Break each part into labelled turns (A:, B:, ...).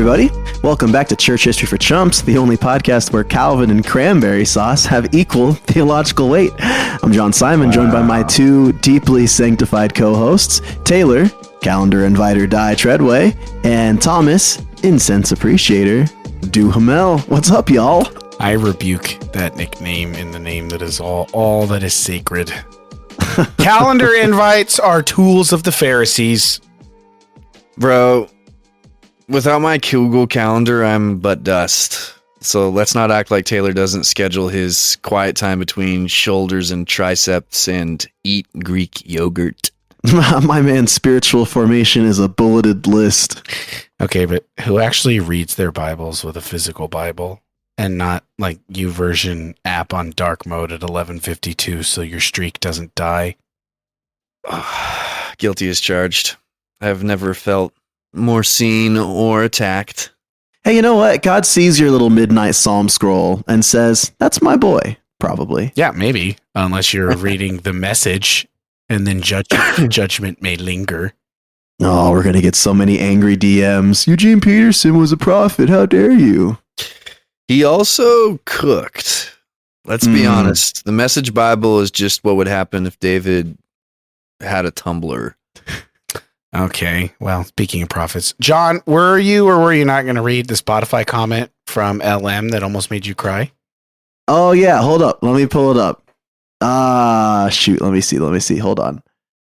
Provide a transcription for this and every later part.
A: everybody. Welcome back to Church History for Chumps, the only podcast where Calvin and cranberry sauce have equal theological weight. I'm John Simon, joined by my two deeply sanctified co-hosts, Taylor, calendar inviter Die Treadway, and Thomas, incense appreciator, Duhamel. What's up, y'all?
B: I rebuke that nickname in the name that is all that is sacred. Calendar invites are tools of the Pharisees.
C: Bro, without my Google calendar, I'm but dust. So let's not act like Taylor doesn't schedule his quiet time between shoulders and triceps and eat Greek yogurt.
A: My man's spiritual formation is a bulleted list.
B: Okay, but who actually reads their Bibles with a physical Bible and not like YouVersion app on dark mode at 11:52 so your streak doesn't die?
C: Guilty as charged. I've never felt more seen or attacked.
A: Hey, you know what? God sees your little midnight psalm scroll and says, that's my boy, probably.
B: Yeah, maybe. Unless you're reading the Message and then judgment may linger.
A: Oh, we're going to get so many angry DMs. Eugene Peterson was a prophet. How dare you?
C: He also cooked. Let's be honest. The Message Bible is just what would happen if David had a Tumblr.
B: Okay, well, speaking of prophets, John, were you or were you not going to read the Spotify comment from LM that almost made you cry?
A: Oh, yeah. Hold up. Let me pull it up. Shoot. Let me see. Hold on.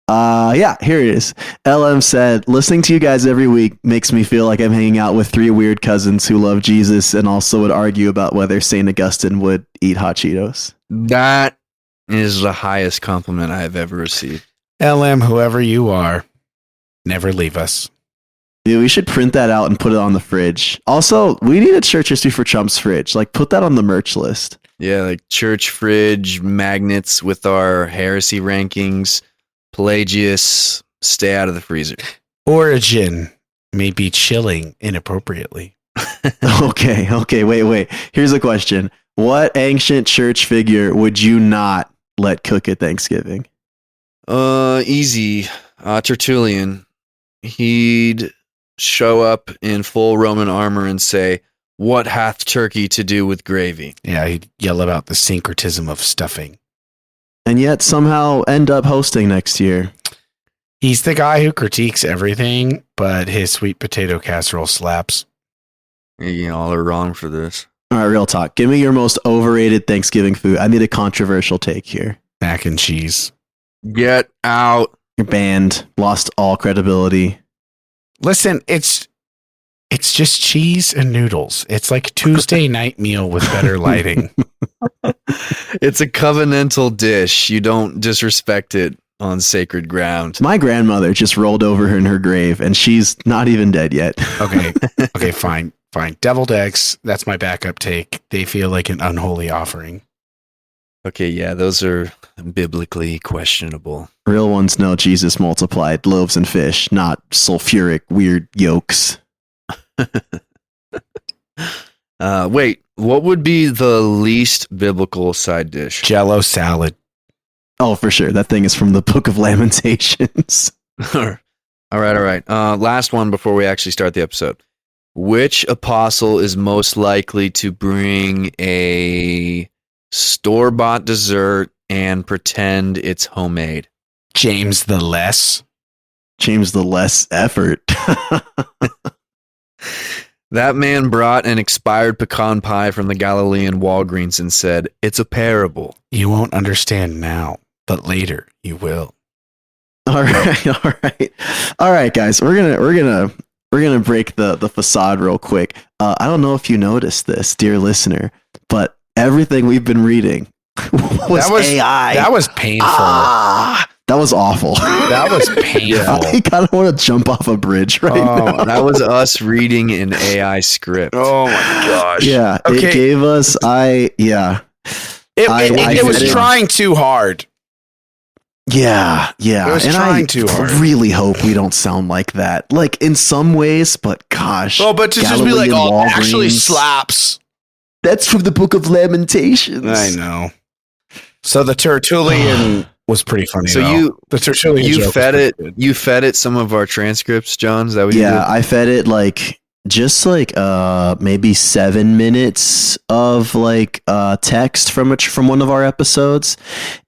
A: Yeah, here it is. LM said, listening to you guys every week makes me feel like I'm hanging out with three weird cousins who love Jesus and also would argue about whether St. Augustine would eat hot Cheetos.
C: That is the highest compliment I have ever received.
B: LM, whoever you are, never leave us.
A: Dude, we should print that out and put it on the fridge. Also, we need a Church History for Chumps fridge. Like, put that on the merch list.
C: Yeah, like church fridge, magnets with our heresy rankings, Pelagius, stay out of the freezer.
B: Origin may be chilling inappropriately.
A: Okay, wait. Here's a question. What ancient church figure would you not let cook at Thanksgiving?
C: Easy. Tertullian. He'd show up in full Roman armor and say, "What hath turkey to do with gravy?"
B: Yeah, he'd yell about the syncretism of stuffing.
A: And yet somehow end up hosting next year.
B: He's the guy who critiques everything, but his sweet potato casserole slaps.
C: Y'all are wrong for this.
A: All right, real talk. Give me your most overrated Thanksgiving food. I need a controversial take here.
B: Mac and cheese.
C: Get out.
A: You're banned. Lost all credibility.
B: Listen, it's just cheese and noodles. It's like a Tuesday night meal with better lighting.
C: It's a covenantal dish. You don't disrespect it on sacred ground.
A: My grandmother just rolled over in her grave, and she's not even dead yet.
B: Okay, fine. Deviled eggs, that's my backup take. They feel like an unholy offering.
C: Okay, yeah, those are biblically questionable.
A: Real ones know Jesus multiplied loaves and fish, not sulfuric weird yolks.
C: Wait, what would be the least biblical side dish?
B: Jello salad.
A: Oh, for sure. That thing is from the Book of Lamentations.
C: All right. Last one before we actually start the episode. Which apostle is most likely to bring a store-bought dessert and pretend it's homemade?
B: James the Less.
A: James the Less effort.
C: That man brought an expired pecan pie from the Galilean Walgreens and said, "It's a parable."
B: You won't understand now, but later you will.
A: All right, guys. We're gonna break the facade real quick. I don't know if you noticed this, dear listener, but everything we've been reading was AI.
B: That was painful.
A: That was awful.
B: That was painful.
A: I kind of want to jump off a bridge right now.
C: That was us reading an AI script.
B: Oh my gosh.
A: Yeah,
B: okay.
A: It gave us.
B: It was trying too hard.
A: Yeah.
B: It was trying too hard.
A: I really hope we don't sound like that. Like in some ways, but gosh.
B: Oh, but to just be like, oh, it actually slaps.
A: That's from the Book of Lamentations.
B: I know. So the Tertullian was pretty funny.
C: So
B: the Tertullian
C: you fed it some of our transcripts, John. Is that what you did?
A: I fed it like just like maybe 7 minutes of like text from one of our episodes,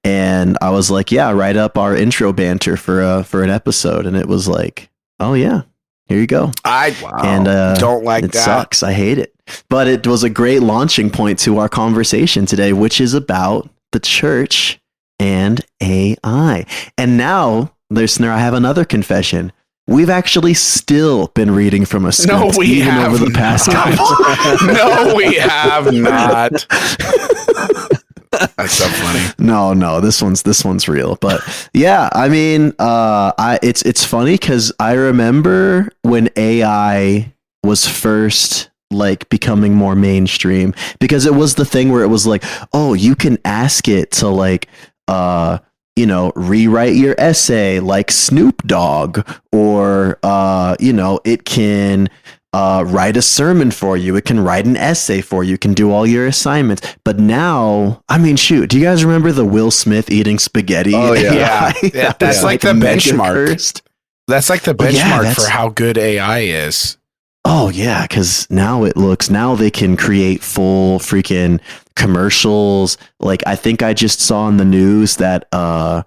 A: and I was like, yeah, write up our intro banter for an episode, and it was like, oh yeah, here you go.
B: And don't like
A: it
B: that.
A: Sucks. I hate it, but it was a great launching point to our conversation today, which is about the church and AI. And now, listener, I have another confession. We've actually still been reading from a script over the past couple.
B: No, we have not. That's so funny.
A: No, this one's real. But yeah, I mean, it's funny because I remember when AI was first like becoming more mainstream, because it was the thing where it was like, oh, you can ask it to like rewrite your essay like Snoop Dogg, or it can write a sermon for you. It can write an essay for you. It can do all your assignments. But now, I mean, shoot, do you guys remember the Will Smith eating spaghetti?
C: Oh yeah,
B: yeah. That's like the benchmark. That's like the benchmark for how good AI is.
A: Oh yeah, because now they can create full freaking commercials. Like I think I just saw on the news that an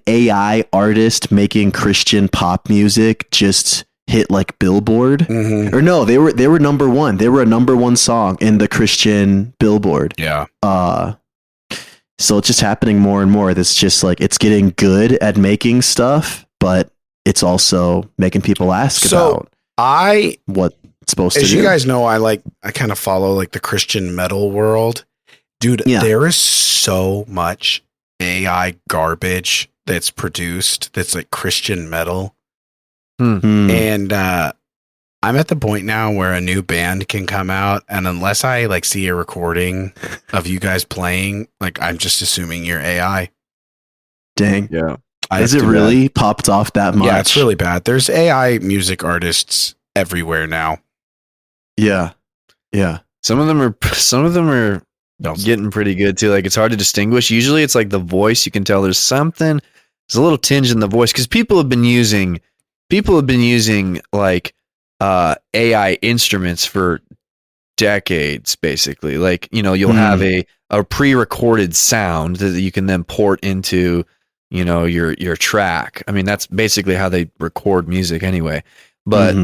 A: AI artist making Christian pop music just hit like Billboard.
B: Mm-hmm.
A: Or no, they were number one. They were a number one song in the Christian Billboard.
B: Yeah.
A: So it's just happening more and more. That's just like, it's getting good at making stuff, but it's also making people ask about what it's supposed to do.
B: As you guys know, I kind of follow like the Christian metal world. Dude, there is so much AI garbage that's produced that's like Christian metal. And I'm at the point now where a new band can come out, and unless I like see a recording of you guys playing, like I'm just assuming you're AI.
A: Dang.
C: Yeah.
A: Is it really popped off that much?
B: Yeah, it's really bad. There's AI music artists everywhere now.
A: Yeah. Yeah.
C: Some of them are getting pretty good too. Like it's hard to distinguish. Usually it's like the voice. You can tell there's a little tinge in the voice, because people have been using like AI instruments for decades, basically. Like, you'll have a pre-recorded sound that you can then port into, your track. I mean, that's basically how they record music anyway. But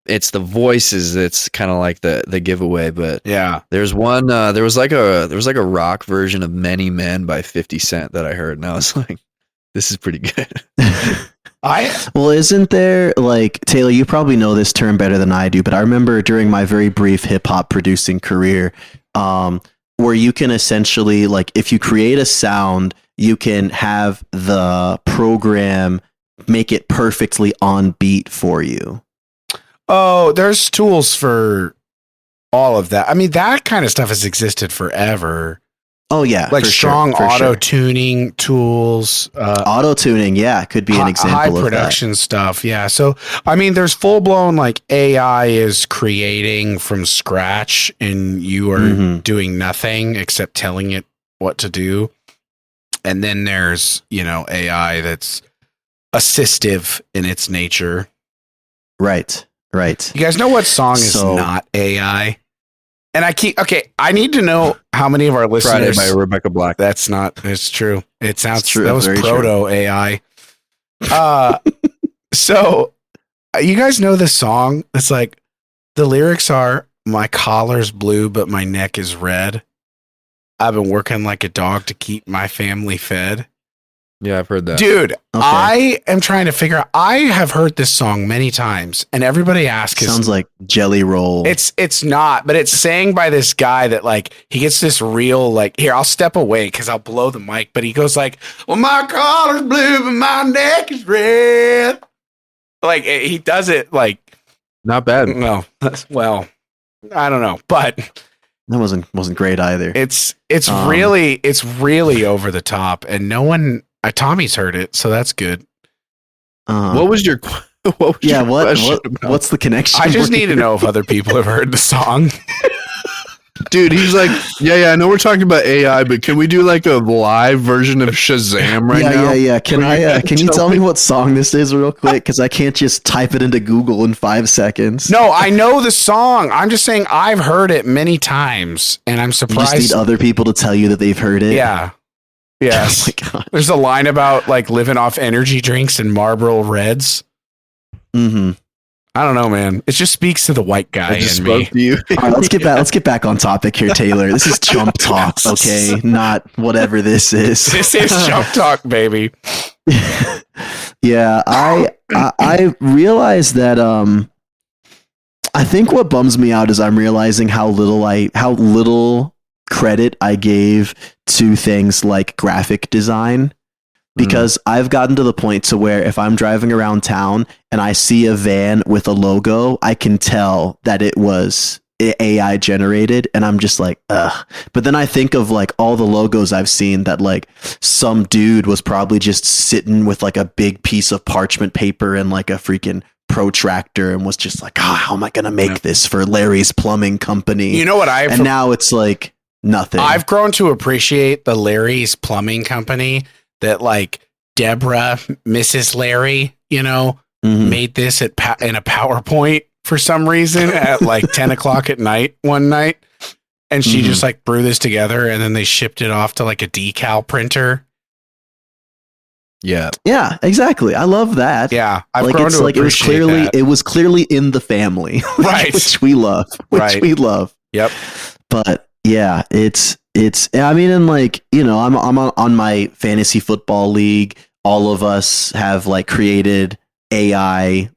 C: it's the voices that's kind of like the giveaway. But
B: yeah,
C: there's one. There was like a rock version of "Many Men" by 50 Cent that I heard, and I was like, "This is pretty good."
A: Well, isn't there, like, Taylor, you probably know this term better than I do, but I remember during my very brief hip hop producing career, where you can essentially, like, if you create a sound, you can have the program make it perfectly on beat for you.
B: Oh, there's tools for all of that. I mean, that kind of stuff has existed forever.
A: Oh yeah,
B: like strong auto tuning tools.
A: Auto tuning, yeah, could be an example
B: high
A: of
B: production stuff. Yeah, so I mean, there's full blown like AI is creating from scratch, and you are doing nothing except telling it what to do. And then there's AI that's assistive in its nature.
A: Right.
B: You guys know what song is not AI? And I need to know how many of our listeners.
C: Friday by Rebecca Black.
B: It's true. It sounds true. That was
A: Very
B: proto
A: true.
B: AI. So you guys know this song? It's like the lyrics are, "My collar's blue, but my neck is red. I've been working like a dog to keep my family fed."
C: Yeah, I've heard that.
B: Dude, okay. I am trying to figure out. I have heard this song many times, and everybody asks.
A: Sounds like Jelly Roll.
B: It's not, but it's sang by this guy that like he gets this real like. Here, I'll step away because I'll blow the mic. But he goes like, "Well, my collar's blue, but my neck is red." Like he does it like
C: not bad.
B: No, well, I don't know, but
A: that wasn't great either.
B: It's really over the top, and no one. Tommy's heard it, so that's good.
C: What was your question?
A: What's the connection?
B: I just need to know if other people have heard the song.
C: Dude, he's like, yeah, I know we're talking about AI, but can we do like a live version of Shazam right now?
A: Yeah. Can you tell me what song this is real quick? Because I can't just type it into Google in 5 seconds.
B: No, I know the song. I'm just saying I've heard it many times, and I'm
A: You
B: surprised.
A: just need other people to tell you that they've heard it.
B: Yeah. Yes.
A: Oh my God.
B: There's a line about like living off energy drinks and Marlboro Reds.
A: Mm-hmm.
B: I don't know, man. It just speaks to the white guy in me.
C: To you.
A: All right, let's get back on topic here, Taylor. This is chump talk, okay? Not whatever this is.
B: This is chump talk, baby.
A: Yeah, I realize that I think what bums me out is I'm realizing how little credit I gave to things like graphic design. Because I've gotten to the point to where if I'm driving around town and I see a van with a logo, I can tell that it was AI generated, and I'm just like, ugh. But then I think of like all the logos I've seen that like some dude was probably just sitting with like a big piece of parchment paper and like a freaking protractor and was just like, how am I going to make this for Larry's Plumbing Company?
B: You know what
A: and now it's like nothing.
B: I've grown to appreciate the Larry's Plumbing Company. That like Deborah, Mrs. Larry, made this in a PowerPoint for some reason at like 10 o'clock at night one night. And she just like brewed this together and then they shipped it off to like a decal printer.
A: Yeah, exactly. I love that.
B: Yeah.
A: I've grown to appreciate that. It was clearly in the family,
B: right?
A: which we love,
B: Yep.
A: But yeah, I mean, and like, I'm on my fantasy football league. All of us have like created AI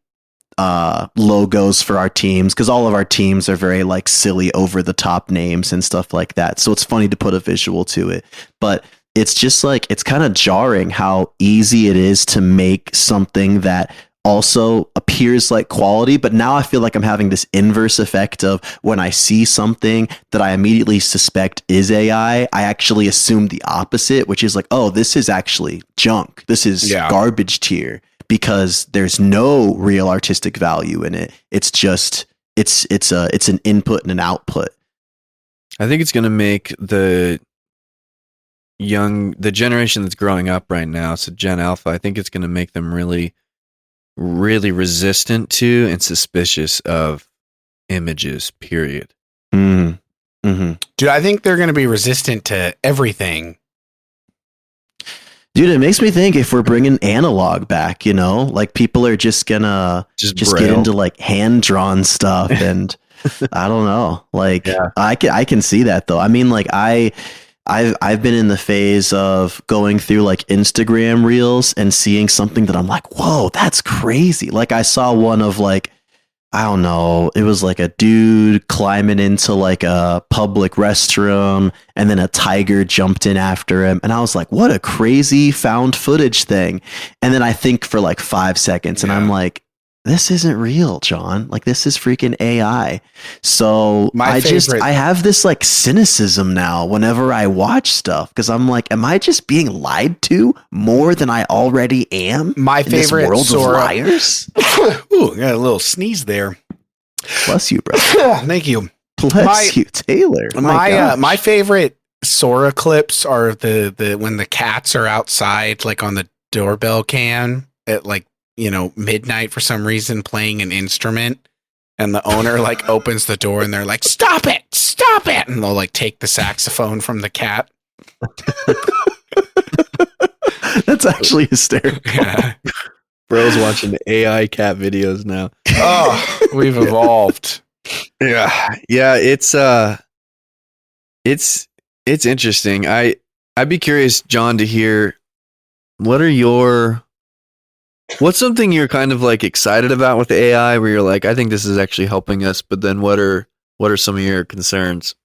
A: logos for our teams because all of our teams are very like silly, over the top names and stuff like that. So it's funny to put a visual to it, but it's just like, it's kind of jarring how easy it is to make something that also appears like quality. But now I feel like I'm having this inverse effect of when I see something that I immediately suspect is AI, I actually assume the opposite, which is like, oh, this is actually junk. This is garbage tier because there's no real artistic value in it. It's just, it's an input and an output.
C: I think it's going to make the generation that's growing up right now, so Gen Alpha, I think it's going to make them really resistant to and suspicious of images, period.
B: Dude, I think they're going to be resistant to everything.
A: Dude, it makes me think if we're bringing analog back, like people are just gonna just get into like hand-drawn stuff. And I don't know, like I can see that though. I mean, like I've been in the phase of going through like Instagram reels and seeing something that I'm like, whoa, that's crazy. Like I saw one of like, I don't know, it was like a dude climbing into like a public restroom and then a tiger jumped in after him. And I was like, what a crazy found footage thing. And then I think for like 5 seconds and I'm like, this isn't real, John. Like this is freaking AI. So I have this like cynicism now whenever I watch stuff because I'm like, am I just being lied to more than I already am?
B: My
A: in
B: favorite
A: this world
B: Sora.
A: of liars.
B: Ooh, got a little sneeze there.
A: Bless you, bro.
B: Thank you.
A: Bless you, Taylor.
B: My favorite Sora clips are the when the cats are outside, like on the doorbell cam at like, midnight for some reason playing an instrument, and the owner like opens the door and they're like, stop it, and they'll like take the saxophone from the cat.
A: That's actually hysterical.
B: Yeah.
C: Bro's watching AI cat videos now.
B: Oh, we've evolved.
C: Yeah, it's interesting. I'd be curious, John, to hear what's something you're kind of like excited about with AI where you're like, I think this is actually helping us, but then what are some of your concerns?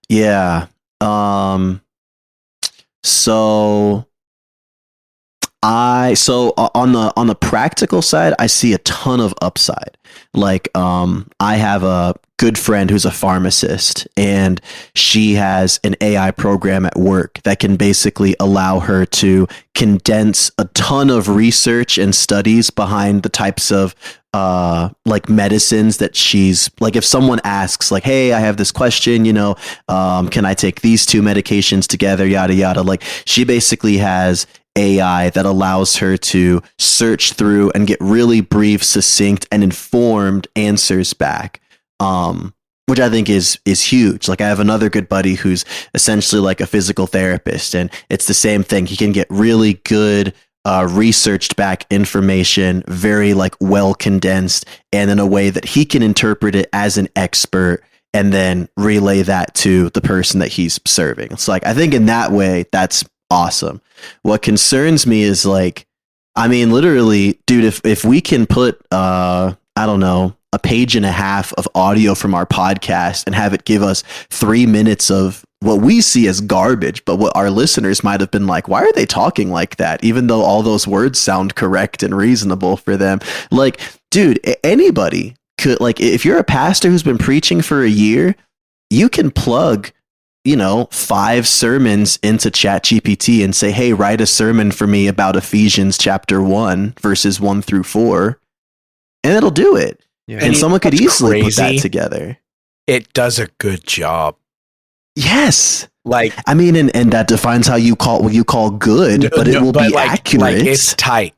A: Yeah. So On the practical side, I see a ton of upside. Like, I have a good friend who's a pharmacist, and she has an AI program at work that can basically allow her to condense a ton of research and studies behind the types of like medicines that she's like. If someone asks like, hey, I have this question, can I take these two medications together, yada yada, like she basically has AI that allows her to search through and get really brief, succinct, and informed answers back. Which I think is huge. Like, I have another good buddy who's essentially like a physical therapist, and it's the same thing. He can get really good researched back information, very like well condensed, and in a way that he can interpret it as an expert and then relay that to the person that he's serving. It's like, I think in that way, that's awesome. What concerns me is like, I mean, literally, dude, if we can put, I don't know, a page and a half of audio from our podcast and have it give us 3 minutes of what we see as garbage, but what our listeners might have been like, why are they talking like that? Even though all those words sound correct and reasonable for them. Like, dude, anybody could, like, if you're a pastor who's been preaching for a year, you can plug 5 sermons into ChatGPT and say, hey, write a sermon for me about Ephesians chapter 1, verses 1 through 4. And it'll do it. Yeah. And someone could easily put that together.
B: It does a good job.
A: Yes.
B: Like,
A: I mean, and that defines how you call what you call good, but it will be like, accurate.
B: Like, it's tight.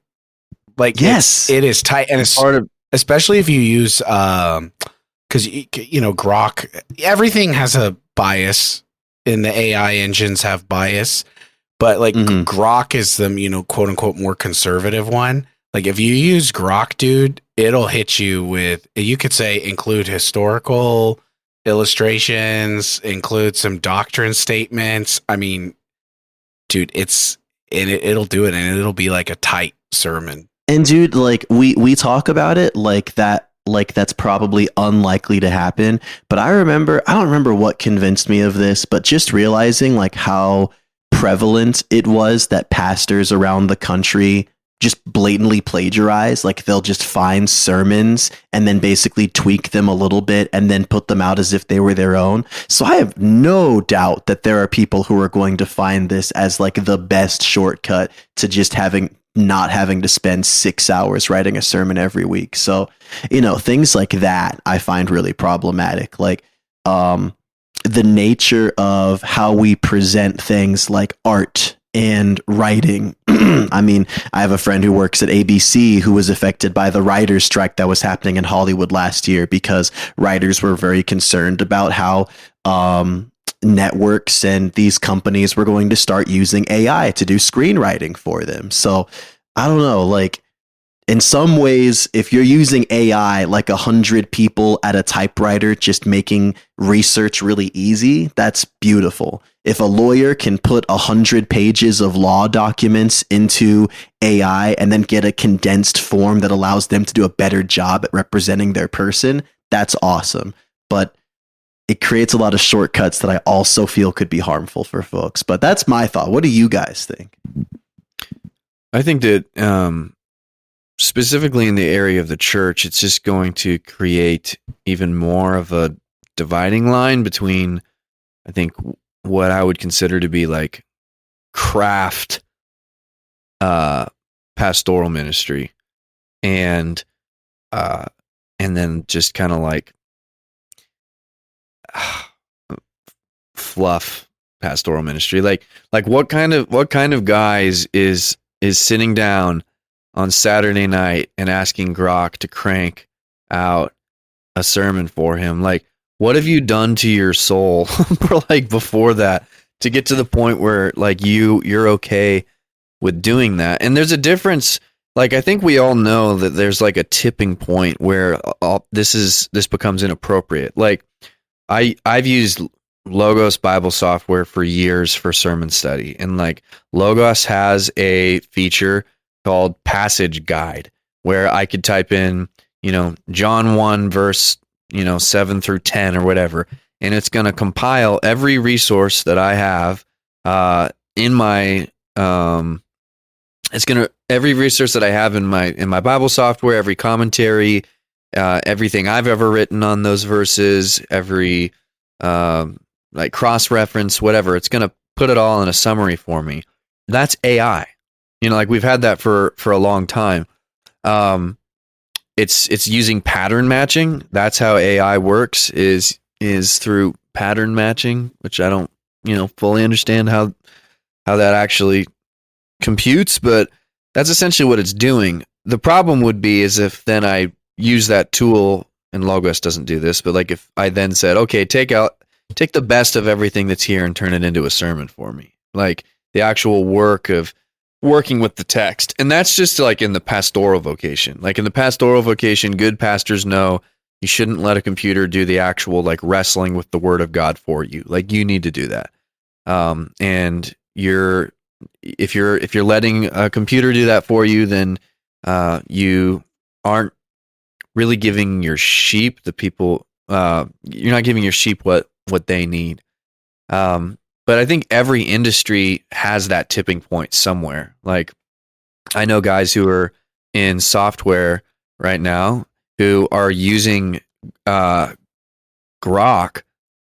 B: Like,
A: yes,
B: it is tight. And it's part of, especially if you use, because, Grok, everything has a bias, and the AI engines have bias, but like Grok is the, quote unquote, more conservative one. Like, if you use Grok, dude, it'll hit you with, you could say, include historical illustrations, include some doctrine statements. I mean, dude, it'll do it, and it'll be like a tight sermon.
A: And dude, like we talk about it like that, like that's probably unlikely to happen. But I don't remember what convinced me of this, but just realizing like how prevalent it was that pastors around the country just blatantly plagiarize. Like, they'll just find sermons and then basically tweak them a little bit and then put them out as if they were their own. So I have no doubt that there are people who are going to find this as like the best shortcut to just not having to spend 6 hours writing a sermon every week. So, things like that I find really problematic. Like, the nature of how we present things like art and writing. I mean, I have a friend who works at ABC who was affected by the writers' strike that was happening in Hollywood last year, because writers were very concerned about how networks and these companies were going to start using AI to do screenwriting for them. So I don't know, like, in some ways, if you're using AI, like 100 people at a typewriter just making research really easy, that's beautiful. If a lawyer can put 100 pages of law documents into AI and then get a condensed form that allows them to do a better job at representing their person, that's awesome. But it creates a lot of shortcuts that I also feel could be harmful for folks. But that's my thought. What do you guys think?
C: I think that specifically in the area of the church, it's just going to create even more of a dividing line between, I think, what I would consider to be like craft pastoral ministry and then just kind of like fluff pastoral ministry. Like what kind of guys is sitting down on Saturday night and asking Grok to crank out a sermon for him? Like, what have you done to your soul before that to get to the point where like you're okay with doing that? And there's a difference. Like, I think we all know that there's like a tipping point where this becomes inappropriate. Like, I've used Logos Bible software for years for sermon study, and like Logos has a feature called Passage Guide, where I could type in, John 1 verse, 7 through 10 or whatever, and it's going to compile every resource that I have in my it's going to, every resource that I have in my Bible software, every commentary, everything I've ever written on those verses, every like cross-reference, whatever, it's going to put it all in a summary for me. That's AI. Like we've had that for a long time. It's using pattern matching. That's how AI works, is through pattern matching, which I don't, fully understand how that actually computes, but that's essentially what it's doing. The problem would be is if then I use that tool, and Logos doesn't do this, but like if I then said, okay, take the best of everything that's here and turn it into a sermon for me, like the actual work of working with the text. And that's just like in the pastoral vocation. Like in the pastoral vocation, good pastors know you shouldn't let a computer do the actual like wrestling with the word of God for you. Like you need to do that. And if you're letting a computer do that for you, then you aren't really giving your sheep, the people, you're not giving your sheep what they need. But I think every industry has that tipping point somewhere. Like I know guys who are in software right now who are using Grok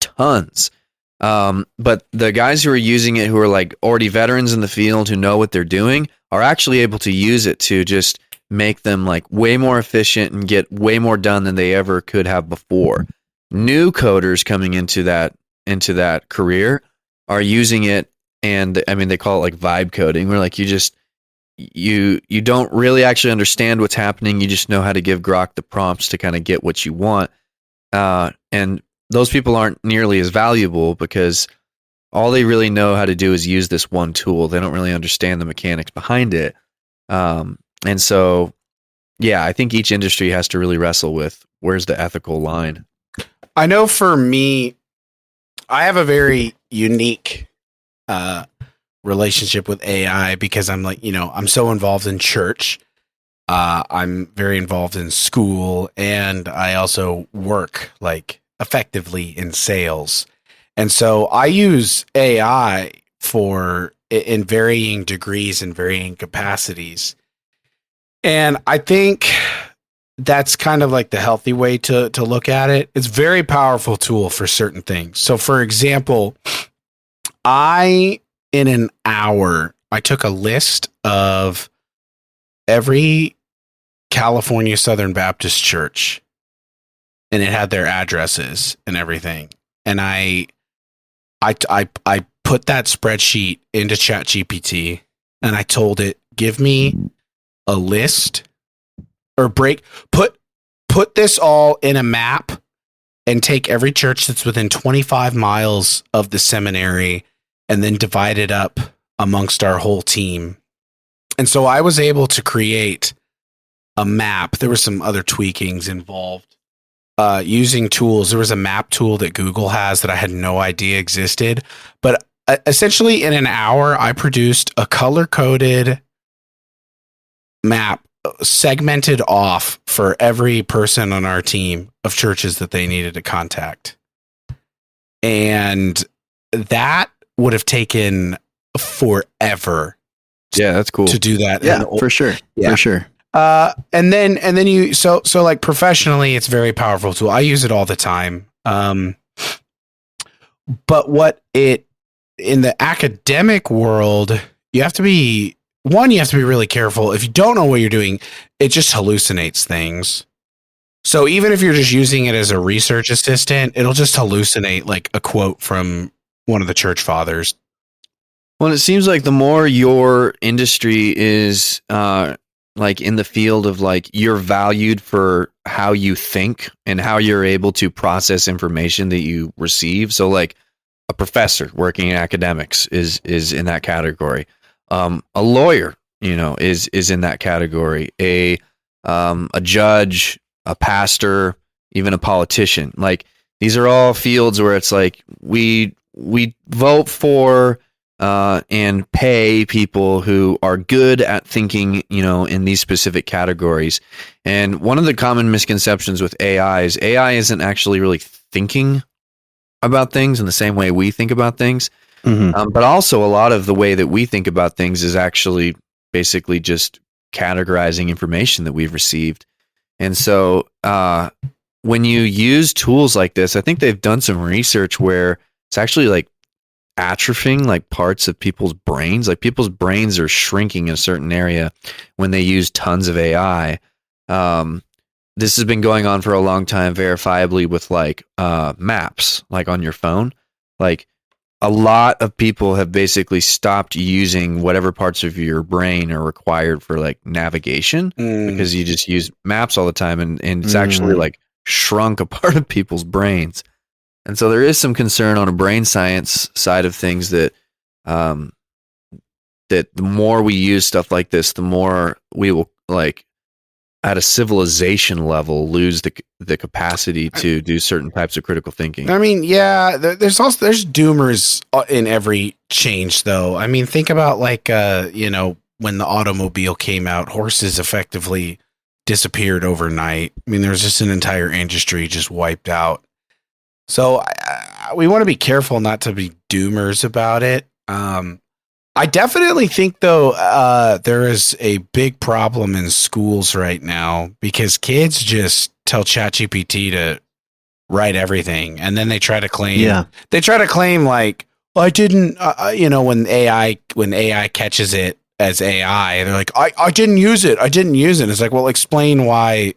C: tons. But the guys who are using it, who are like already veterans in the field, who know what they're doing, are actually able to use it to just make them like way more efficient and get way more done than they ever could have before. New coders coming into that career are using it, and I mean they call it like vibe coding, where like you don't really actually understand what's happening. You just know how to give Grok the prompts to kind of get what you want. And those people aren't nearly as valuable because all they really know how to do is use this one tool. They don't really understand the mechanics behind it. And so, yeah, I think each industry has to really wrestle with where's the ethical line.
B: I know for me, I have a very unique relationship with AI because I'm like, I'm so involved in church. I'm very involved in school, and I also work like effectively in sales. And so I use AI in varying degrees and varying capacities. And I think that's kind of like the healthy way to look at it. It's a very powerful tool for certain things. So for example, in an hour, I took a list of every California Southern Baptist church, and it had their addresses and everything. And I put that spreadsheet into ChatGPT, and I told it, give me a list or put this all in a map and take every church that's within 25 miles of the seminary and then divide it up amongst our whole team. And so I was able to create a map. There were some other tweakings involved using tools. There was a map tool that Google has that I had no idea existed. But essentially in an hour, I produced a color-coded map segmented off for every person on our team of churches that they needed to contact. And that would have taken forever.
C: Yeah, that's cool
B: to do that.
A: Yeah, for sure.
B: Yeah.
A: For sure.
B: And then you, so like professionally, it's a very powerful tool. I use it all the time. But in the academic world, you have to be really careful. If you don't know what you're doing, it just hallucinates things. So even if you're just using it as a research assistant, it'll just hallucinate like a quote from one of the church fathers.
C: Well, it seems like the more your industry is like in the field of like you're valued for how you think and how you're able to process information that you receive. So like a professor working in academics is in that category. A lawyer, is in that category. A judge, a pastor, even a politician. Like these are all fields where it's like we vote for and pay people who are good at thinking, in these specific categories. And one of the common misconceptions with AI is AI isn't actually really thinking about things in the same way we think about things. Mm-hmm. But also a lot of the way that we think about things is actually basically just categorizing information that we've received. And so when you use tools like this, I think they've done some research where it's actually like atrophying like parts of people's brains. Like people's brains are shrinking in a certain area when they use tons of AI. This has been going on for a long time, verifiably, with like maps, like on your phone. Like a lot of people have basically stopped using whatever parts of your brain are required for like navigation because you just use maps all the time, and it's actually like shrunk a part of people's brains. And so there is some concern on a brain science side of things that that the more we use stuff like this, the more we will, like, at a civilization level, lose the capacity to do certain types of critical thinking.
B: I mean, yeah, there's doomers in every change, though. I mean, think about like when the automobile came out, horses effectively disappeared overnight. I mean, there's just an entire industry just wiped out. So we want to be careful not to be doomers about it. I definitely think, though, there is a big problem in schools right now because kids just tell ChatGPT to write everything, and then they try to claim, like, well, I didn't, when AI catches it as AI, they're like, I didn't use it. It's like, well, explain why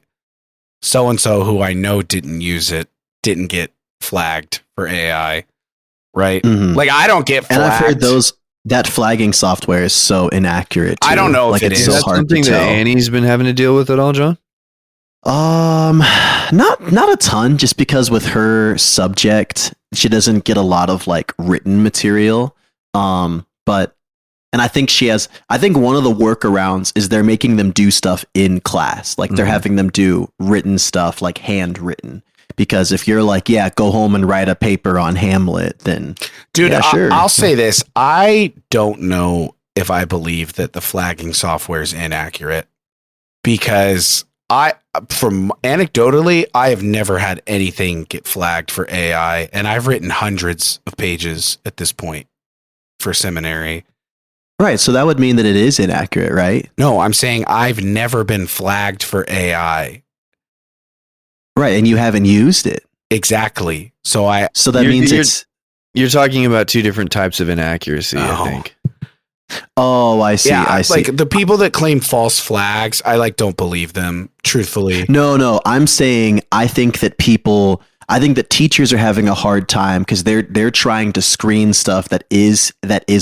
B: so-and-so who I know didn't use it didn't get flagged for AI, right? Mm-hmm. Like, I don't get flagged.
A: And I've heard that flagging software is so inaccurate too.
B: I don't know if it is.
C: So hard to tell. That Annie's been having to deal with at all, John?
A: Not a ton, just because with her subject, she doesn't get a lot of like written material. And I think one of the workarounds is they're making them do stuff in class. Like they're having them do written stuff, like handwritten. Because if you're like, yeah, go home and write a paper on Hamlet, then
B: dude,
A: yeah, sure.
B: I'll say this. I don't know if I believe that the flagging software is inaccurate, because anecdotally, I have never had anything get flagged for AI, and I've written hundreds of pages at this point for seminary.
A: Right. So that would mean that it is inaccurate, right?
B: No, I'm saying I've never been flagged for AI.
A: Right, and you haven't used it.
B: Exactly. So
A: that means
C: you're talking about two different types of inaccuracy, I think.
A: Oh, I see.
B: Yeah,
A: I see.
B: Like the people that claim false flags, I don't believe them, truthfully.
A: No, I'm saying I think that teachers are having a hard time because they're trying to screen stuff that is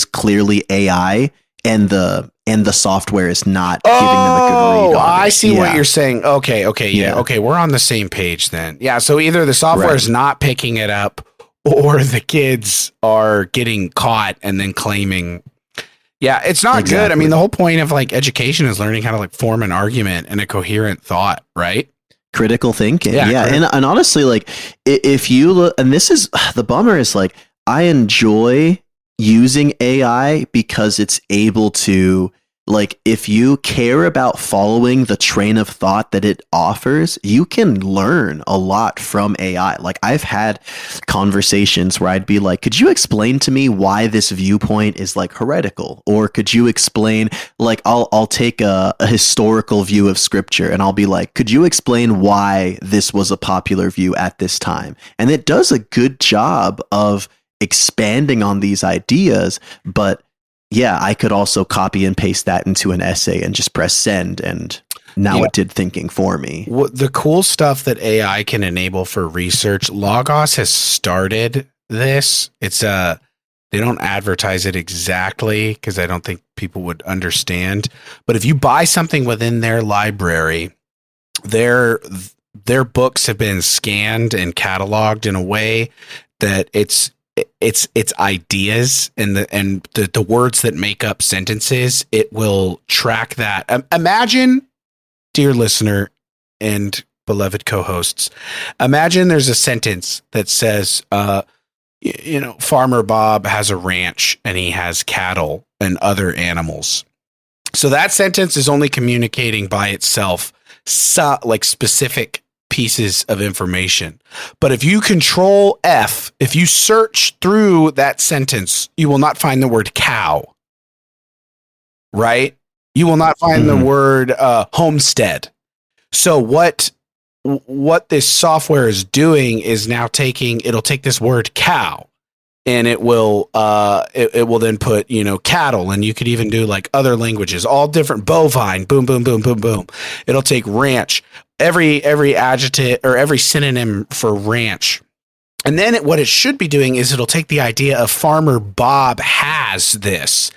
A: clearly AI, and the software is not giving them a good read on
B: I
A: it.
B: see what you're saying. Okay, yeah. Okay, we're on the same page then. Yeah, so either the software is not picking it up, or the kids are getting caught and then claiming. Yeah, it's not good. I mean, the whole point of like education is learning how to like form an argument and a coherent thought, right?
A: Critical thinking. Yeah. And honestly, like if you look, and this is the bummer, is like I enjoy using AI because it's able to, like, if you care about following the train of thought that it offers, you can learn a lot from AI. Like I've had conversations where I'd be like, could you explain to me why this viewpoint is like heretical? Or could you explain, like, I'll take a historical view of scripture and I'll be like, could you explain why this was a popular view at this time? And it does a good job of expanding on these ideas, but yeah, I could also copy and paste that into an essay and just press send, and now it did thinking for me.
B: The cool stuff that AI can enable for research, Logos has started this. It's they don't advertise it exactly because I don't think people would understand. But if you buy something within their library, their books have been scanned and cataloged in a way that it's ideas and the words that make up sentences. It will track that. Imagine, dear listener and beloved co-hosts, imagine there's a sentence that says, Farmer Bob has a ranch and he has cattle and other animals. So that sentence is only communicating by itself, like specific pieces of information. But if you Control F, if you search through that sentence, you will not find the word cow. Right? You will not find the word homestead. So what this software is doing is now it'll take this word cow, and it will then put, cattle, and you could even do like other languages, all different, bovine, boom, boom, boom, boom, boom. It'll take ranch, every adjective or every synonym for ranch. And then what it should be doing is it'll take the idea of Farmer Bob has this,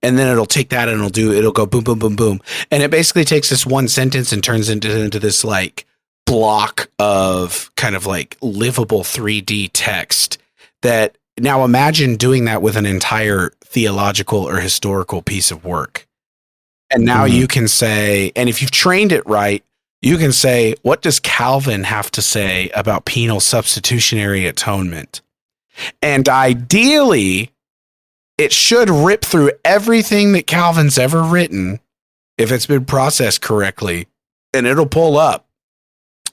B: and then it'll take that and it'll go boom, boom, boom, boom. And it basically takes this one sentence and turns into this like block of kind of like livable 3D text. That now imagine doing that with an entire theological or historical piece of work. And now you can say, and if you've trained it right, you can say, what does Calvin have to say about penal substitutionary atonement? And ideally, it should rip through everything that Calvin's ever written if it's been processed correctly, and it'll pull up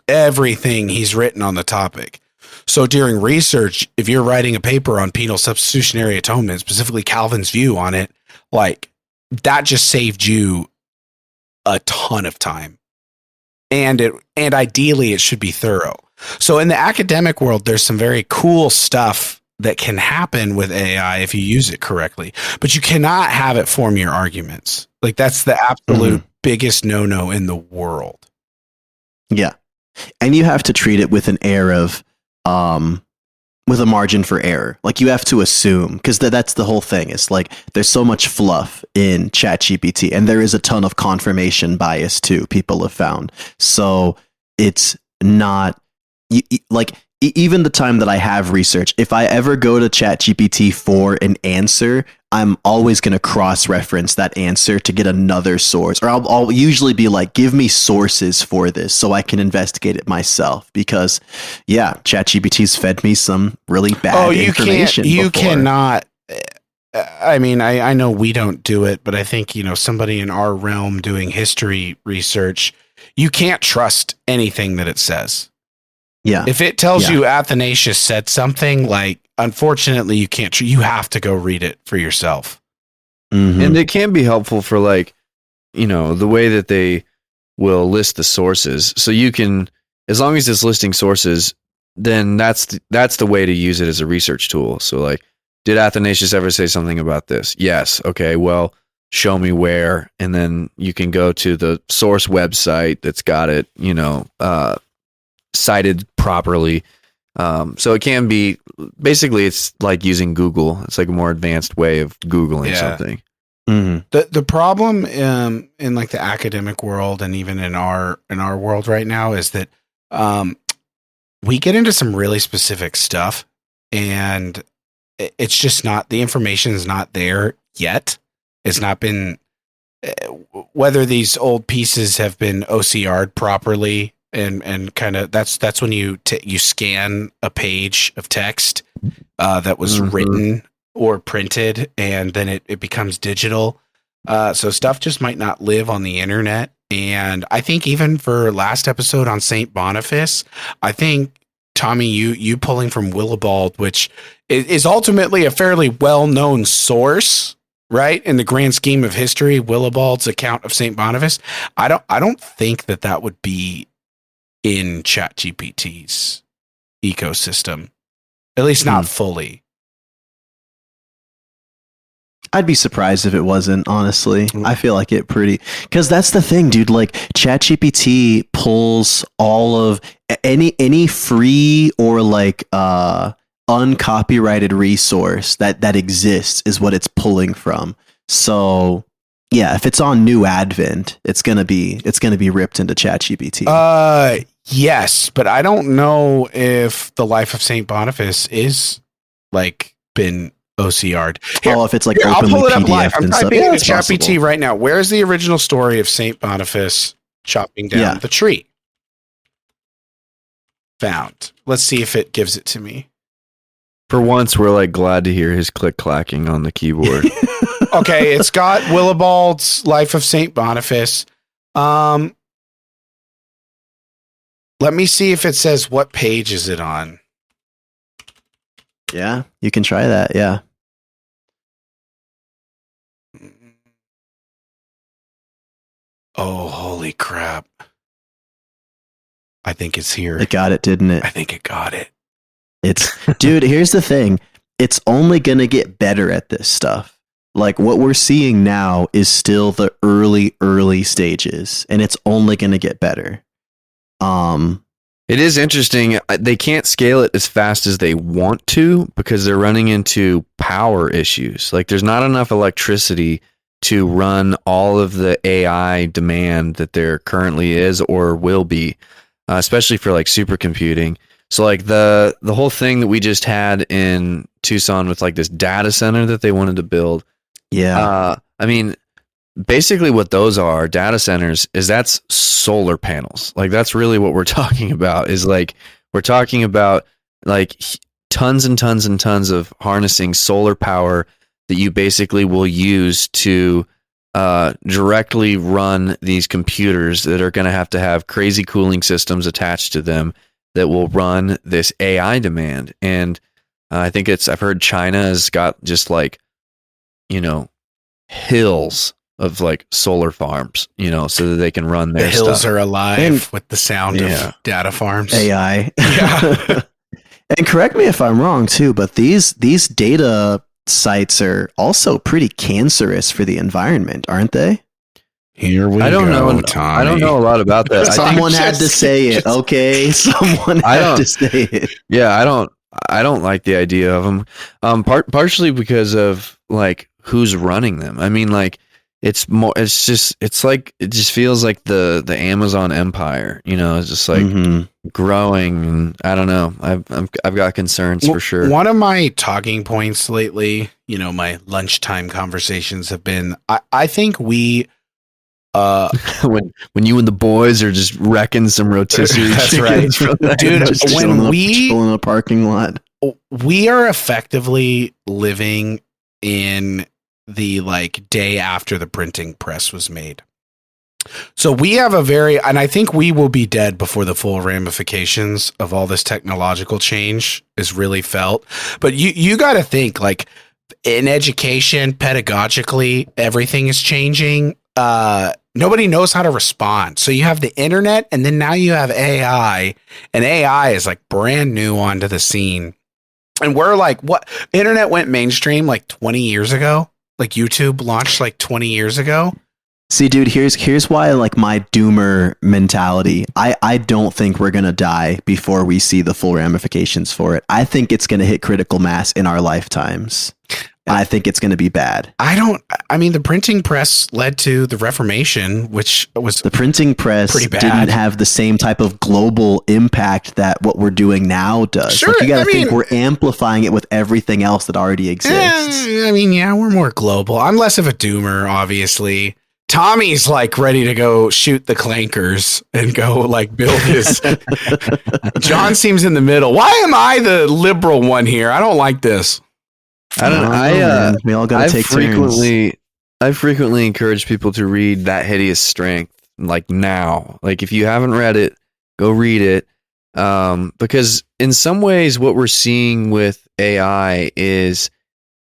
B: everything he's written on the topic. So during research, if you're writing a paper on penal substitutionary atonement, specifically Calvin's view on it, like that just saved you a ton of time. And ideally it should be thorough. So in the academic world, there's some very cool stuff that can happen with AI if you use it correctly, but you cannot have it form your arguments. Like that's the absolute biggest no-no in the world.
A: Yeah. And you have to treat it with an air of, with a margin for error. Like you have to assume, because that's the whole thing. It's like there's so much fluff in ChatGPT, and there is a ton of confirmation bias too, people have found. So it's not like even the time that I have research, if I ever go to ChatGPT for an answer, I'm always going to cross-reference that answer to get another source. Or I'll usually be like, give me sources for this so I can investigate it myself. Because, yeah, ChatGPT's fed me some really bad information.
B: You cannot. I mean, I know we don't do it, but I think, somebody in our realm doing history research, you can't trust anything that it says.
A: Yeah.
B: If it tells you Athanasius said something, like, unfortunately, you can't. You have to go read it for yourself.
C: And it can be helpful for like, the way that they will list the sources. So you can, as long as it's listing sources, then that's the way to use it as a research tool. So like, did Athanasius ever say something about this? Yes. Okay. Well, show me where, and then you can go to the source website that's got it, cited properly. So it can be, basically it's like using Google. It's like a more advanced way of Googling something.
B: The problem in like the academic world and even in our world right now is that we get into some really specific stuff, and it's just not, the information is not there yet. It's not been, whether these old pieces have been OCR'd properly. And kind of that's when you scan a page of text that was written or printed, and then it becomes digital. So stuff just might not live on the internet. And I think even for last episode on St. Boniface, I think, Tommy, you pulling from Willibald, which is ultimately a fairly well-known source, right? In the grand scheme of history, Willibald's account of St. Boniface, I don't think that would be in ChatGPT's ecosystem, at least not fully.
A: I'd be surprised if it wasn't, honestly. I feel like it pretty, because that's the thing, dude. Like ChatGPT pulls all of any free or like uncopyrighted resource that exists is what it's pulling from. So yeah, if it's on New Advent, it's gonna be ripped into ChatGPT.
B: Yes, but I don't know if the life of Saint Boniface is like been OCR'd.
A: If it's like openly
B: I'll pull it up
A: PDF'd
B: live. I'm
A: and stuff.
B: typing into ChatGPT right now. Where's the original story of Saint Boniface chopping down the tree? Found. Let's see if it gives it to me.
C: For once, we're like glad to hear his click clacking on the keyboard.
B: Okay, it's got Willibald's Life of Saint Boniface. Let me see if it says what page is it on.
A: Yeah, you can try that. Yeah.
B: Oh, holy crap. I think it's here.
A: It got it, didn't it?
B: I think it got it.
A: Dude, here's the thing. It's only going to get better at this stuff. Like what we're seeing now is still the early stages, and it's only going to get better.
C: It is interesting. They can't scale it as fast as they want to because they're running into power issues. Like there's not enough electricity to run all of the AI demand that there currently is or will be, especially for like supercomputing. So like the whole thing that we just had in Tucson with like this data center that they wanted to build.
A: Yeah.
C: I mean, basically what those are, data centers, is that's solar panels. Like that's really what we're talking about, is like we're talking about like tons and tons and tons of harnessing solar power that you basically will use to directly run these computers that are going to have crazy cooling systems attached to them that will run this AI demand. And I think I've heard China has got just like, hills of like solar farms, so that they can run their stuff.
B: The hills are alive with the sound of data farms.
A: AI.
B: Yeah.
A: And correct me if I'm wrong too, but these data sites are also pretty cancerous for the environment, aren't they?
B: Here we
C: I don't
B: go,
C: know.
B: Tommy.
C: I don't know a lot about that.
A: Someone had to say it, okay? Someone had to say it.
C: Yeah, I don't like the idea of them. Partially because of like who's running them. I mean, like it just feels like the Amazon empire, it's just like growing, and I don't know. I've got concerns for sure.
B: One of my talking points lately, my lunchtime conversations have been, I think we
C: when you and the boys are just wrecking some rotisserie
B: that's right. Dude,
A: just
B: when we
A: chilling in a parking lot,
B: we are effectively living in the like day after the printing press was made. So we have and I think we will be dead before the full ramifications of all this technological change is really felt. But you got to think, like, in education, pedagogically, everything is changing. Nobody knows how to respond. So you have the internet, and then now you have AI, and AI is like brand new onto the scene. And we're like, what? Internet went mainstream like 20 years ago. Like YouTube launched like 20 years ago.
A: See, dude, here's why, like, my doomer mentality. I don't think we're gonna die before we see the full ramifications for it. I think it's gonna hit critical mass in our lifetimes. I think it's gonna be bad.
B: I mean, the printing press led to the Reformation, which was
A: the printing press
B: pretty bad.
A: Didn't have the same type of global impact that what we're doing now does.
B: Sure,
A: like, you gotta think we're amplifying it with everything else that already exists.
B: I mean, yeah, we're more global. I'm less of a doomer, obviously. Tommy's like ready to go shoot the clankers and go like build his. John seems in the middle. Why am I the liberal one here? I don't like this.
C: I don't know.
A: We all gotta take turns.
C: I frequently encourage people to read That Hideous Strength, like now. Like if you haven't read it, go read it. Because in some ways what we're seeing with AI is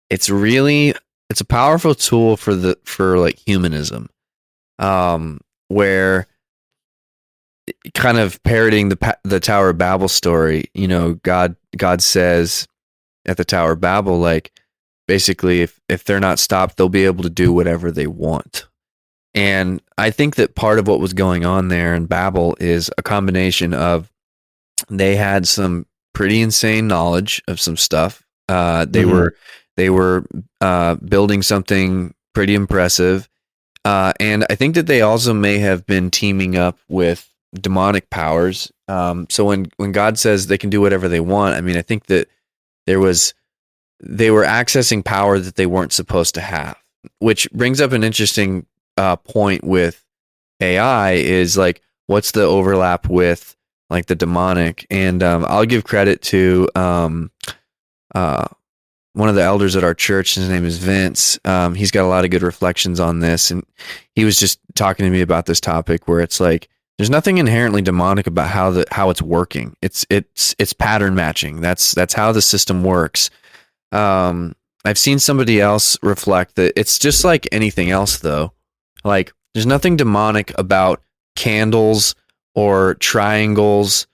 C: it's a powerful tool for like humanism. Where kind of parroting the Tower of Babel story, God says at the Tower of Babel, like, basically, if they're not stopped, they'll be able to do whatever they want. And I think that part of what was going on there in Babel is a combination of they had some pretty insane knowledge of some stuff. They were building something pretty impressive. And I think that they also may have been teaming up with demonic powers. So when God says they can do whatever they want, I mean, I think that they were accessing power that they weren't supposed to have, which brings up an interesting point with AI is like, what's the overlap with like the demonic? And I'll give credit to one of the elders at our church. His name is Vince. He's got a lot of good reflections on this, and he was just talking to me about this topic where it's like there's nothing inherently demonic about how it's working. It's pattern matching. That's how the system works. I've seen somebody else reflect that it's just like anything else, though. Like There's nothing demonic about candles or triangles,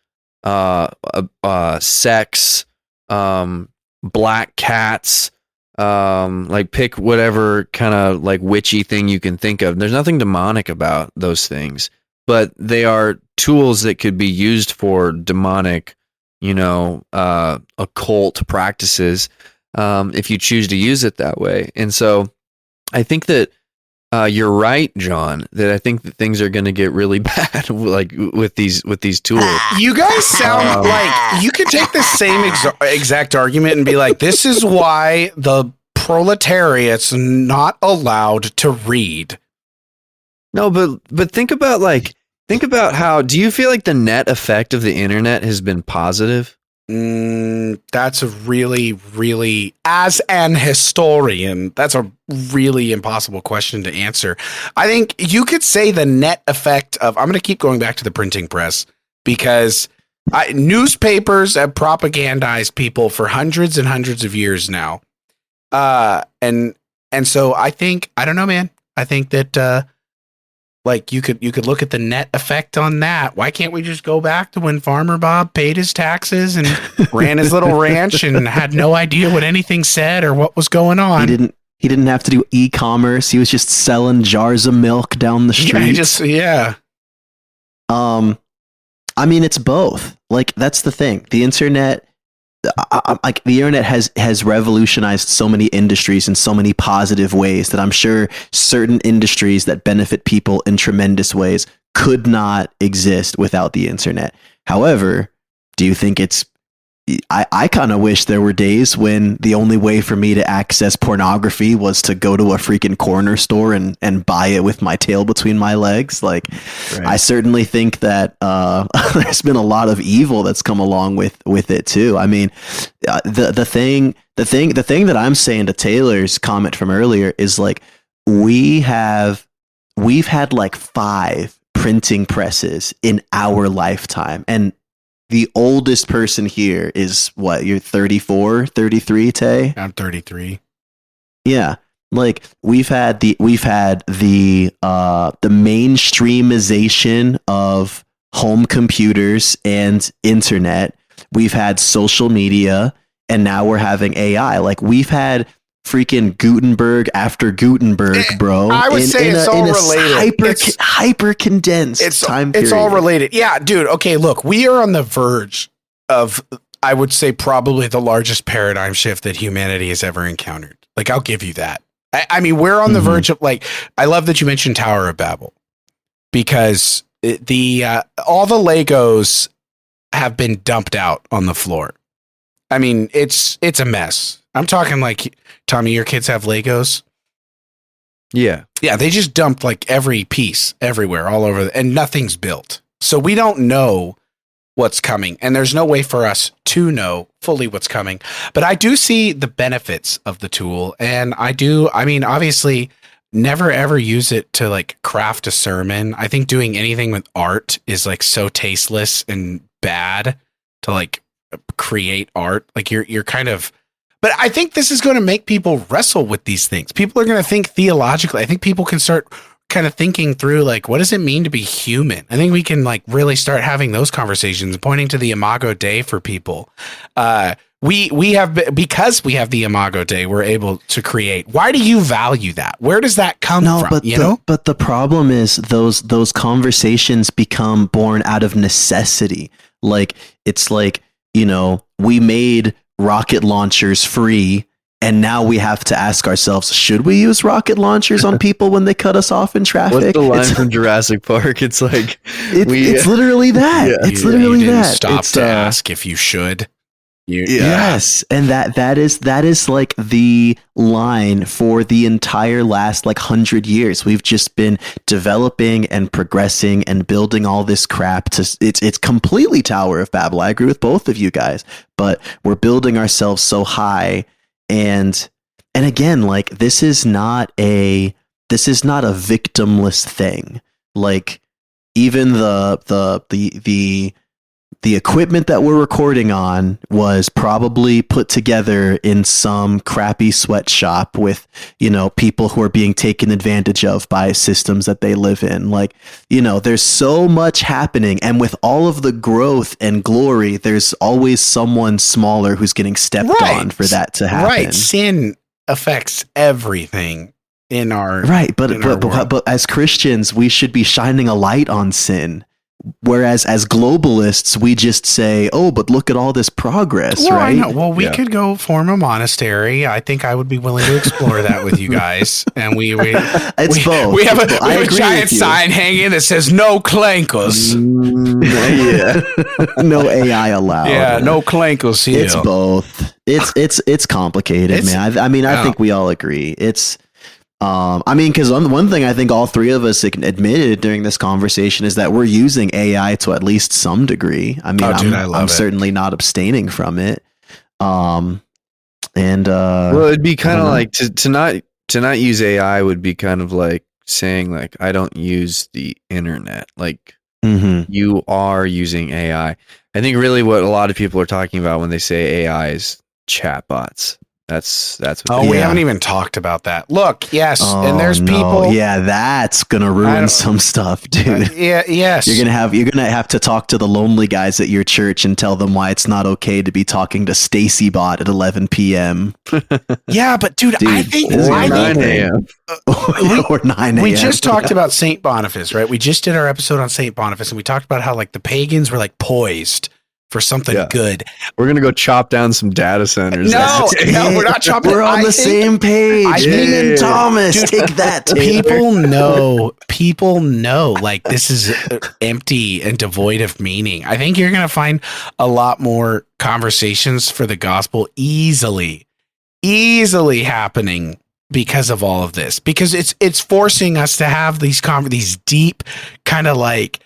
C: sex, black cats, like pick whatever kind of like witchy thing you can think of. There's nothing demonic about those things, but they are tools that could be used for demonic, occult practices, if you choose to use it that way. And so I think that you're right, John, that I think that things are going to get really bad, like with these tools.
B: You guys sound like you could take the same exact argument and be like, this is why the proletariat's not allowed to read.
C: No, but think about how, do you feel like the net effect of the internet has been positive?
B: That's a really, as an historian, that's a really impossible question to answer. I think you could say the net effect of, I'm going to keep going back to the printing press, because newspapers have propagandized people for hundreds and hundreds of years now. And so I think, I don't know, man, I think that, like you could look at the net effect on that. Why can't we just go back to when Farmer Bob paid his taxes and ran his little ranch and had no idea what anything said or what was going on?
A: He didn't have to do e-commerce. He was just selling jars of milk down the street.
B: Yeah.
A: I mean, it's both. Like, that's the thing. The internet, like the internet has revolutionized so many industries in so many positive ways that I'm sure certain industries that benefit people in tremendous ways could not exist without the internet. However, do you think I kind of wish there were days when the only way for me to access pornography was to go to a freaking corner store and buy it with my tail between my legs. Like, right. I certainly think that there's been a lot of evil that's come along with it too. I mean, the thing that I'm saying to Taylor's comment from earlier is like, we've had like 5 printing presses in our lifetime, and the oldest person here is what? You're 34, 33, Tay?
B: I'm 33.
A: Yeah. Like we've had the mainstreamization of home computers and internet. We've had social media, and now we're having AI. Like we've had freaking Gutenberg after Gutenberg, bro.
B: I would say it's all related.
A: Hyper condensed time period.
B: It's all related. Yeah, dude. Okay, look, we are on the verge of, I would say, probably the largest paradigm shift that humanity has ever encountered. Like, I'll give you that. I mean, we're on the verge of, like, I love that you mentioned Tower of Babel, because all the Legos have been dumped out on the floor. I mean, it's a mess. I'm talking like, Tommy, your kids have Legos?
C: Yeah.
B: Yeah, they just dumped like every piece everywhere, all over, and nothing's built. So we don't know what's coming, and there's no way for us to know fully what's coming. But I do see the benefits of the tool, and I mean, obviously, never ever use it to like craft a sermon. I think doing anything with art is like so tasteless and bad to like create art. Like you're kind of, but I think this is going to make people wrestle with these things. People are going to think theologically. I think people can start kind of thinking through, like, what does it mean to be human? I think we can like really start having those conversations, pointing to the Imago Dei for people. We have, because we have the Imago Dei, we're able to create. Why do you value that? Where does that come from?
A: But the problem is those conversations become born out of necessity. Like, it's like, we made rocket launchers free, and now we have to ask ourselves, should we use rocket launchers on people when they cut us off in traffic?
C: What's the line from Jurassic Park? It's like,
A: it's literally that. Yeah. It's literally
B: you didn't
A: that.
B: Stop to ask if you should.
A: Yes, and that is like the line for the entire last like 100 years. We've just been developing and progressing and building all this crap to it's completely Tower of Babel. I agree with both of you guys, but we're building ourselves so high, and again, like this is not a victimless thing. Like even the the equipment that we're recording on was probably put together in some crappy sweatshop with, people who are being taken advantage of by systems that they live in. Like, there's so much happening. And with all of the growth and glory, there's always someone smaller who's getting stepped on for that to happen.
B: Right. Sin affects everything in our
A: but as Christians, we should be shining a light on sin. Whereas as globalists, we just say, "Oh, but look at all this progress!"
B: Well,
A: right?
B: I know. Well, we could go form a monastery. I think I would be willing to explore that with you guys. And we
A: it's both.
B: We have a giant sign hanging that says "No clankers."
A: No AI allowed.
B: Yeah, no clankers here.
A: It's both. It's complicated, man. I think we all agree. It's. Because one thing I think all three of us admitted during this conversation is that we're using AI to at least some degree. I'm certainly not abstaining from it. Well,
C: it'd be kind of like to not use AI would be kind of like saying like I don't use the internet. Like you are using AI. I think really what a lot of people are talking about when they say AI is chatbots. That's what
B: we haven't even talked about that. Look, yes, and there's people.
A: Yeah, that's gonna ruin some stuff, dude.
B: Yes.
A: You're gonna have to talk to the lonely guys at your church and tell them why it's not okay to be talking to Stacy Bot at 11 p.m.
B: Yeah, but dude, I think
C: 9 a.m.
A: or 9 a.m.
B: We just talked about Saint Boniface, right? We just did our episode on Saint Boniface, and we talked about how like the pagans were like poised for something good.
C: We're gonna go chop down some data centers.
B: No, we're not chopping.
A: We're on the same page. Damon Thomas, dude, take that. Taylor.
B: People know. Like this is empty and devoid of meaning. I think you're gonna find a lot more conversations for the gospel easily happening because of all of this. Because it's forcing us to have these deep kind of like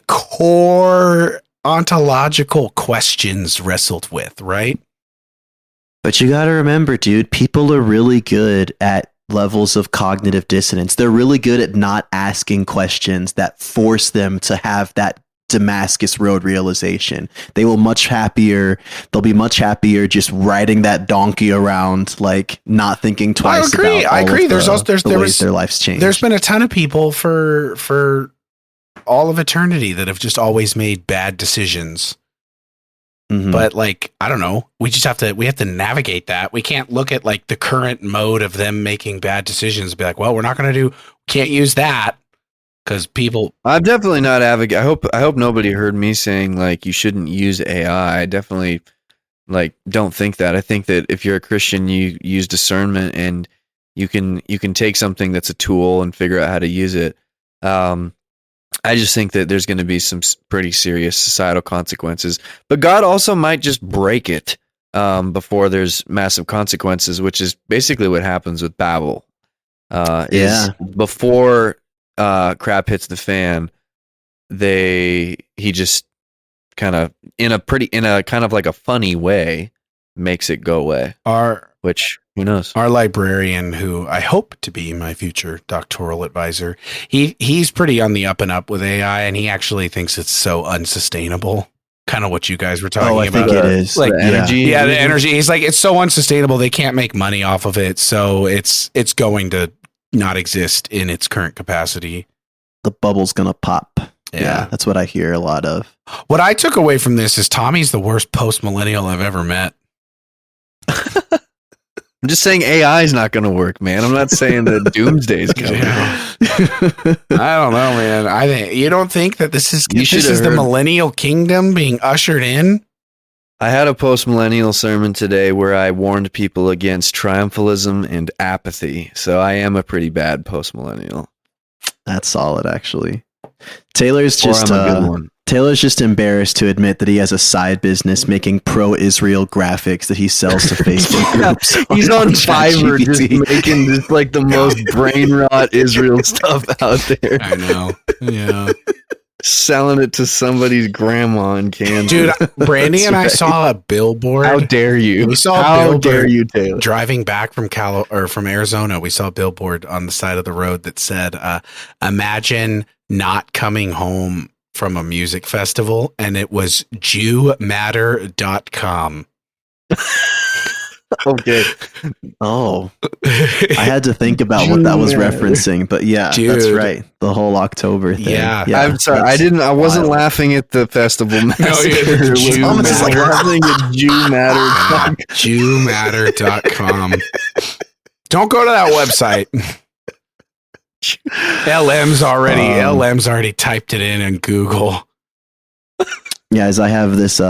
B: core ontological questions wrestled with, right?
A: But you got to remember, dude, people are really good at levels of cognitive dissonance. They're really good at not asking questions that force them to have that Damascus Road realization. They'll be much happier just riding that donkey around, like not thinking twice.
B: I agree.
A: Their life's changed.
B: There's been a ton of people for all of eternity that have just always made bad decisions. But like, I don't know, we have to navigate that. We can't look at like the current mode of them making bad decisions and be like, well, can't use that because people.
C: I'm definitely not advocate. I hope nobody heard me saying like you shouldn't use AI. I definitely like don't think that. I think that if you're a Christian, you use discernment and you can take something that's a tool and figure out how to use it. I just think that there's going to be some pretty serious societal consequences, but God also might just break it before there's massive consequences, which is basically what happens with Babel. Before crap hits the fan, he just kind of in a kind of like a funny way makes it go away. Which who knows?
B: Our librarian, who I hope to be my future doctoral advisor, he's pretty on the up and up with AI, and he actually thinks it's so unsustainable. Kind of what you guys were talking about.
A: I think it is.
B: Like
C: the energy.
B: Yeah, the energy. He's like, it's so unsustainable. They can't make money off of it, so it's going to not exist in its current capacity.
A: The bubble's gonna pop. Yeah, that's what I hear a lot of.
B: What I took away from this is Tommy's the worst post-millennial I've ever met.
C: I'm just saying AI is not going to work, man. I'm not saying that doomsday's coming.
B: I don't know, man. You don't think that this is the millennial kingdom being ushered in?
C: I had a post-millennial sermon today where I warned people against triumphalism and apathy. So I am a pretty bad post-millennial.
A: That's solid, actually. Taylor's just embarrassed to admit that he has a side business making pro-Israel graphics that he sells to Facebook groups.
C: He's on Fiverr just making just like the most brain rot Israel stuff out there.
B: I know. Yeah.
C: Selling it to somebody's grandma in Kansas.
B: Dude, Brandy and I saw a billboard.
C: How dare you?
B: We saw a billboard Taylor. Driving back from from Arizona. We saw a billboard on the side of the road that said, imagine not coming home from a music festival, and it was jewmatter.com.
C: Okay.
A: Oh, I had to think about what that was referencing, but yeah, that's right. The whole October thing.
B: Yeah.
C: I'm sorry. I wasn't laughing at the festival massacre.
A: Thomas
C: I was laughing at
B: jewmatter.com. Don't go to that website. LM's already typed it in Google.
A: Guys, I have this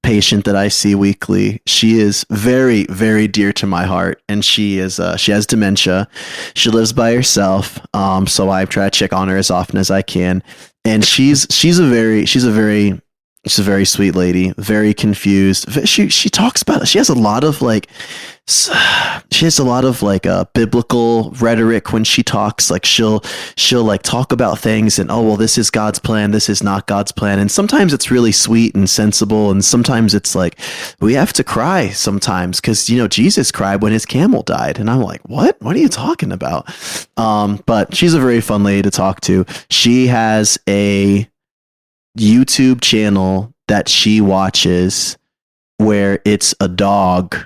A: patient that I see weekly. She is very, very dear to my heart, and she has dementia. She lives by herself, so I try to check on her as often as I can. And she's a very sweet lady, very confused. She talks about, she has a lot of biblical rhetoric when she talks. Like she'll like talk about things and, oh, well, this is God's plan, this is not God's plan. And sometimes it's really sweet and sensible, and sometimes it's like we have to cry sometimes because Jesus cried when his camel died. And I'm like, what are you talking about? But she's a very fun lady to talk to. She has a YouTube channel that she watches where it's a dog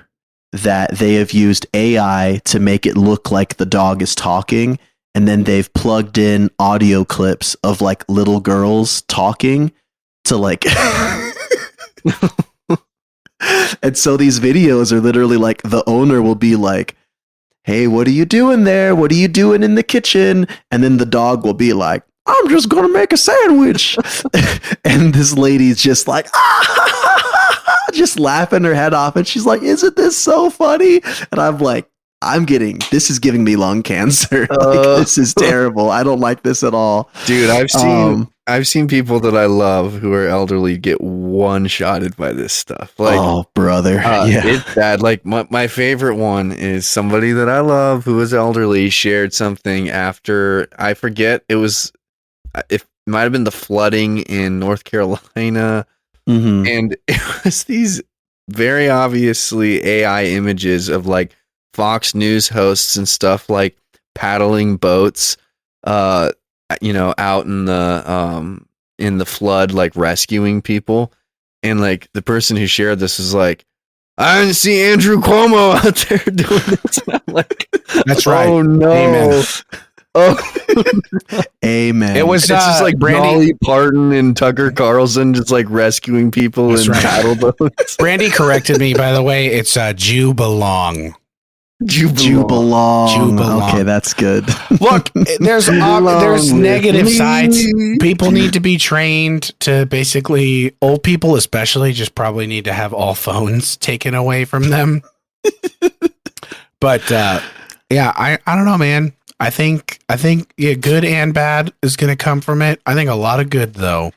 A: that they have used AI to make it look like the dog is talking, and then they've plugged in audio clips of like little girls talking to like and so these videos are literally like the owner will be like, hey, what are you doing there? What are you doing in the kitchen? And then the dog will be like, I'm just going to make a sandwich. And this lady's just like, just laughing her head off. And she's like, isn't this so funny? And I'm like, this is giving me lung cancer. This is terrible. I don't like this at all.
C: Dude, I've seen people that I love who are elderly get one-shotted by this stuff. Like,
A: oh, brother. Yeah.
C: It's bad. Like my favorite one is somebody that I love who is elderly shared something after, I forget, it might have been the flooding in North Carolina.
A: Mm-hmm.
C: And it was these very obviously AI images of like Fox News hosts and stuff like paddling boats, out in the flood, like rescuing people. And like the person who shared this is like, I didn't see Andrew Cuomo out there doing this. And I'm like,
B: that's right.
C: Oh no.
B: Amen.
A: Oh, amen.
B: It was
C: just like Dolly Parton and Tucker Carlson just like rescuing people in paddle boats.
B: Brandy corrected me, by the way. It's Jew belong.
A: Jew belong. Okay, that's good.
B: Look, there's negative sides. People need to be trained to basically, old people especially, just probably need to have all phones taken away from them. But yeah, I don't know, man. I think yeah, good and bad is going to come from it. I think a lot of good though.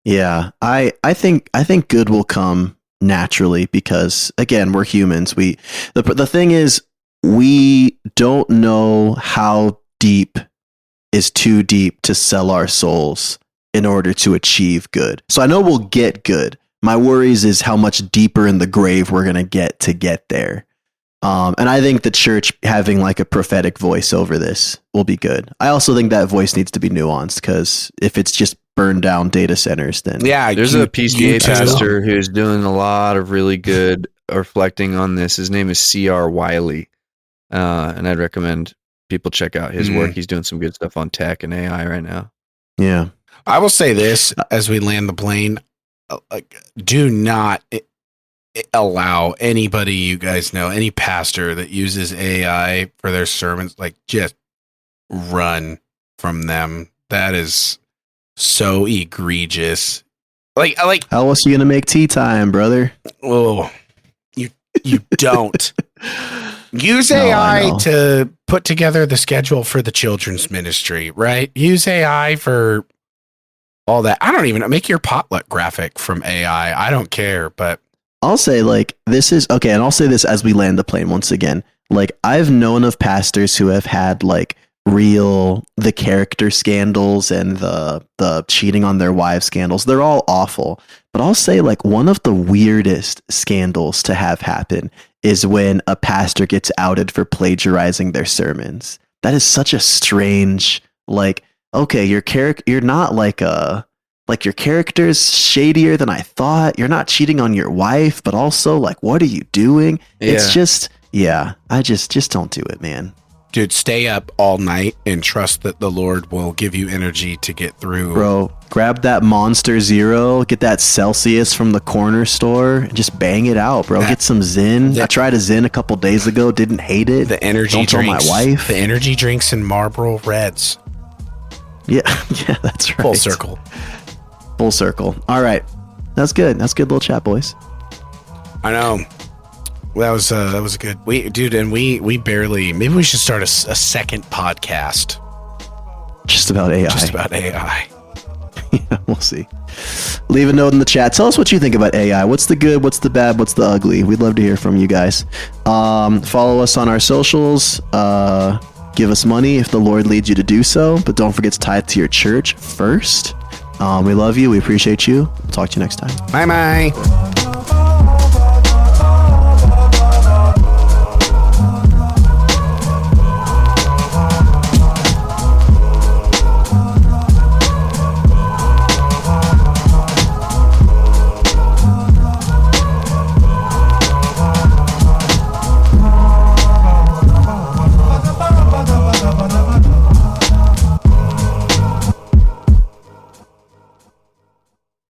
A: Yeah, I think good will come naturally because again, we're humans. The thing is, we don't know how deep is too deep to sell our souls in order to achieve good. So I know we'll get good. My worries is how much deeper in the grave we're going to get there. And I think the church having like a prophetic voice over this will be good. I also think that voice needs to be nuanced because if it's just burned down data centers, then
C: yeah, there's a PCA pastor who's doing a lot of really good reflecting on this. His name is C.R. Wiley, and I'd recommend people check out his work. He's doing some good stuff on tech and AI right now.
A: Yeah,
B: I will say this as we land the plane: do not allow anybody you guys know, any pastor that uses AI for their sermons, like just run from them. That is so egregious. Like
A: how else are you gonna make tea time, brother?
B: Oh, you don't use AI to put together the schedule for the children's ministry, right? Use AI for all that. I don't even make your potluck graphic from AI. I don't care, but
A: I'll say like this is okay, and I'll say this as we land the plane once again. Like I've known of pastors who have had like the character scandals and the cheating on their wives scandals. They're all awful. But I'll say like one of the weirdest scandals to have happen is when a pastor gets outed for plagiarizing their sermons. That is such a strange, like okay, you're not like your character's shadier than I thought. You're not cheating on your wife, but also like, what are you doing?
C: Yeah.
A: It's just, I just don't do it, man.
B: Dude, stay up all night and trust that the Lord will give you energy to get through.
A: Bro, grab that Monster Zero, get that Celsius from the corner store, and just bang it out, bro. Get some Zyn. I tried a Zyn a couple days ago, didn't hate it.
B: The energy
A: Don't
B: drinks.
A: tell my wife.
B: The energy drinks and Marlboro Reds.
A: Yeah, that's right.
B: Full circle.
A: Full circle. All right. That's good. That's good little chat, boys.
B: I know. That was good. We barely. Maybe we should start a second podcast.
A: Just about AI.
B: Just about AI.
A: Yeah, we'll see. Leave a note in the chat. Tell us what you think about AI. What's the good? What's the bad? What's the ugly? We'd love to hear from you guys. Follow us on our socials. Give us money if the Lord leads you to do so, but don't forget to tithe to your church first. We love you. We appreciate you. We'll talk to you next time.
B: Bye.